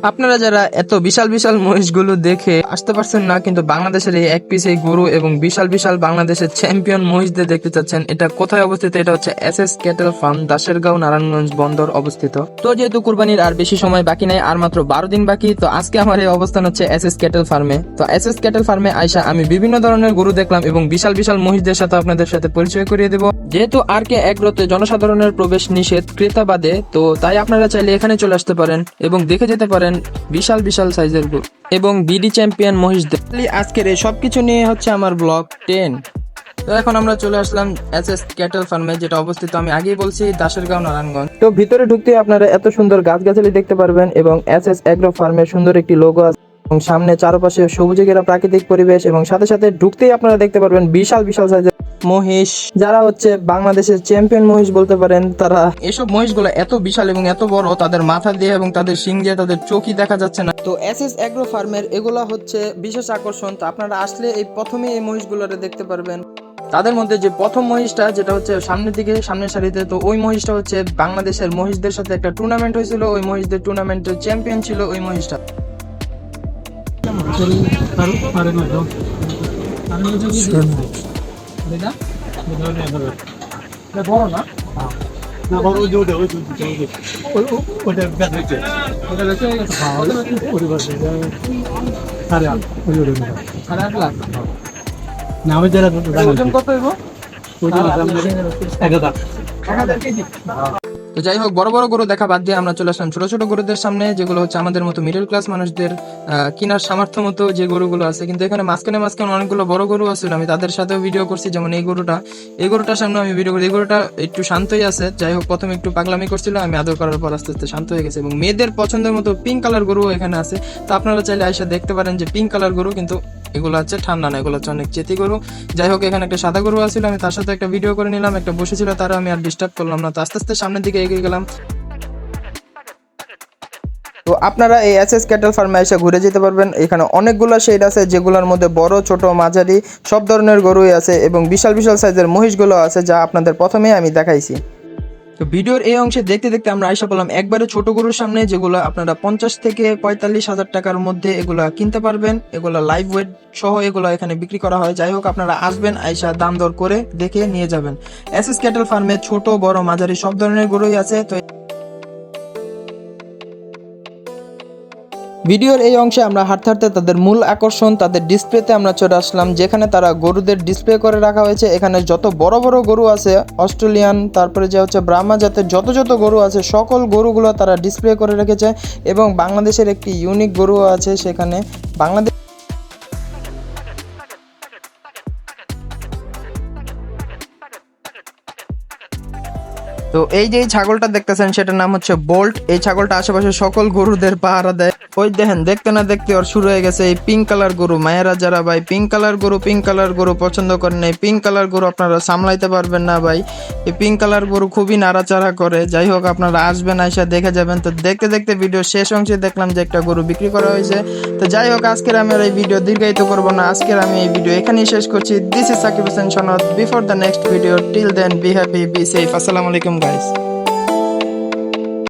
আপনারা যারা এত বিশাল বিশাল মহিষগুলো দেখে আসতে পারছেন না, কিন্তু বাংলাদেশের এই এক পিস এই গরু এবং বিশাল বিশাল বাংলাদেশের চ্যাম্পিয়ন মহিষদের দেখতে চাচ্ছেন, এটা কোথায় অবস্থিত? এটা হচ্ছে এসএস ক্যাটেল ফার্ম, দাসেরগাঁও, নারায়ণগঞ্জ বন্দর অবস্থিত। তো যেহেতু কুরবানির আর বেশি সময় বাকি নাই, আর মাত্র 12 দিন বাকি, তো আজকে আমার এই অবস্থান হচ্ছে এসএস ক্যাটেল ফার্মে। তো এসএস ক্যাটেল ফার্মে আইসা আমি বিভিন্ন ধরনের গরু দেখলাম এবং বিশাল বিশাল মহিষদের সাথে আপনাদের সাথে পরিচয় করিয়ে দেব। যেহেতু আর কে এগ্রোতে জনসাধারণের প্রবেশ নিষেধ ক্রেতা বাদে, তো তাই আপনারা চাইলে এখানে চলে আসতে পারেন এবং দেখে যেতে পারেন বিশাল বিশাল সাইজের গরু এবং বিডি চ্যাম্পিয়ন মহিষদের। আজকের এই সবকিছু নিয়ে হচ্ছে আমার ব্লগ 10। তো এখন আমরা চলে আসলাম এসএস ক্যাটেল ফার্মে, যেটা অবস্থিত আমি আগেই বলছি দাসেরগাঁও, নারায়ণগঞ্জ। তো ভিতরে ঢুকতে আপনারা এত সুন্দর গাছগাছালি দেখতে পারবেন এবং এসএস এগ্রো ফার্মের সুন্দর একটি লোগো আছে এবং সামনে চারপাশে সবুজে ঘেরা প্রাকৃতিক পরিবেশ এবং সাথে সাথে ঢুকতেই আপনারা দেখতে পারবেন বিশাল বিশাল সাইজের মহিষ, যারা হচ্ছে বাংলাদেশের চ্যাম্পিয়ন মহিষ বলতে পারেন। তারা এসব মহিষগুলো এত বিশাল এবং এত বড়, তাদের মাথা দিয়ে এবং তাদের শিং দিয়ে তাদের চোখই দেখা যাচ্ছে না। তো এসএস এগ্রো ফার্মের এগুলা হচ্ছে বিশেষ আকর্ষণ। তো আপনারা আসলে এই প্রথমে এই মহিষগুলোরে দেখতে পারবেন। তাদের মধ্যে যে প্রথম মহিষটা, যেটা হচ্ছে সামনের দিকে সামনের সারিতে, তো ওই মহিষটা হচ্ছে বাংলাদেশের মহিষদের সাথে একটা টুর্নামেন্ট হয়েছিল, ওই মহিষদের টুর্নামেন্টের চ্যাম্পিয়ন ছিল ওই মহিষটা। তো যাই হোক, বড় বড় গরু দেখা বাদ দিয়ে আমরা চলে আসলাম ছোট ছোট গরুদের সামনে, যেগুলো হচ্ছে আমাদের মতো মিডল ক্লাস মানুষদের কেনার সামর্থ্য মতো যে গরুগুলো আছে। কিন্তু এখানে মাঝখানে মাঝখানে অনেকগুলো বড় গরু আছে, আমি তাদের সাথেও ভিডিও করছি। যেমন এই গরুটার সামনে আমি ভিডিও করি। এই গরুটা একটু শান্তই আছে। যাই হোক, প্রথমে একটু পাগলামি করছিল, আমি আদর করার পর আস্তে আস্তে শান্ত হয়ে গেছে। এবং মেয়েদের পছন্দের মতো পিঙ্ক কালার গরু এখানে আছে। তো আপনারা চাইলে আইসা দেখতে পারেন যে পিঙ্ক কালার গরু, কিন্তু এগুলো হচ্ছে ঠান্ডা না, এগুলো হচ্ছে অনেক চেতি গরু। যাই হোক, এখানে একটা সাদা গরু আছিল, আমি তার সাথে একটা ভিডিও করে নিলাম। একটা বসেছিল, তারা আমি আর ডিস্টার্ব করলাম না। তো আস্তে আস্তে সামনের দিকে এগিয়ে গেলাম। তো আপনারা এই এসএস ক্যাটেল ফার্মে এসে ঘুরে যেতে পারবেন। এখানে অনেকগুলো শেড আছে, যেগুলোর মধ্যে বড় ছোট মাঝারি সব ধরনের গরুই আছে এবং বিশাল বিশাল সাইজের মহিষগুলো আছে, যা আপনাদের প্রথমেই আমি দেখাইছি। তো ভিডিওর এই অংশে দেখতে দেখতে আমরা আইসা পেলাম একবারে ছোট গরুর সামনে, যেগুলো আপনারা 50 থেকে 45 হাজার টাকার মধ্যে এগুলা কিনতে পারবেন। এগুলা লাইভ ওয়েট সহ এগুলো এখানে বিক্রি করা হয়। যাই হোক, আপনারা আসবেন, আইসা দাম দর করে দেখে নিয়ে যাবেন। এসএস ক্যাটেল ফার্মে ছোট বড় মাঝারি সব ধরনের গরুই আছে। তো ভিডিওর এই অংশে আমরা হাঁটতে হাঁটতে তাদের মূল আকর্ষণ, তাদের ডিসপ্লেতে আমরা চলে আসলাম, যেখানে তারা গরুদের ডিসপ্লে করে রাখা হয়েছে। এখানে যত বড় বড় গরু আছে, অস্ট্রেলিয়ান, তারপরে যে হচ্ছে ব্রাহ্মা জাতের যত গরু আছে, সকল গরুগুলো তারা ডিসপ্লে করে রেখেছে। এবং বাংলাদেশের একটি ইউনিক গরু আছে সেখানে। বাংলাদেশ তো এই যে ছাগলটা দেখতেছেন, সেটার নাম হচ্ছে বোল্ট। এই ছাগলটা আশেপাশে সকল গরুদের পাহারা দেয়। ওই দেখেন, দেখতে না দেখতে ওর শুরু হয়ে গেছে এই পিঙ্ক কালার গরু। মায়েরা যারা ভাই পিঙ্ক কালার গরু পছন্দ করেন, এই পিঙ্ক কালার গরু আপনারা সামলাইতে পারবেন না ভাই। এই পিঙ্ক কালার গরু খুবই নাড়াচাড়া করে। যাই হোক, আপনারা আসবেন, আইসা দেখে যাবেন। তো দেখতে দেখতে ভিডিও শেষ অংশে দেখলাম যে একটা গরু বিক্রি করা হয়েছে। তো যাই হোক, আজকের আমি এই ভিডিও দীর্ঘায়িত করবো না। আজকের আমি এই ভিডিও এখানেই শেষ করছি। দিস ইজ সাকিব হোসেন সনদ। Before the next video, till then be happy, be safe. আসসালামু আলাইকুম গাইস।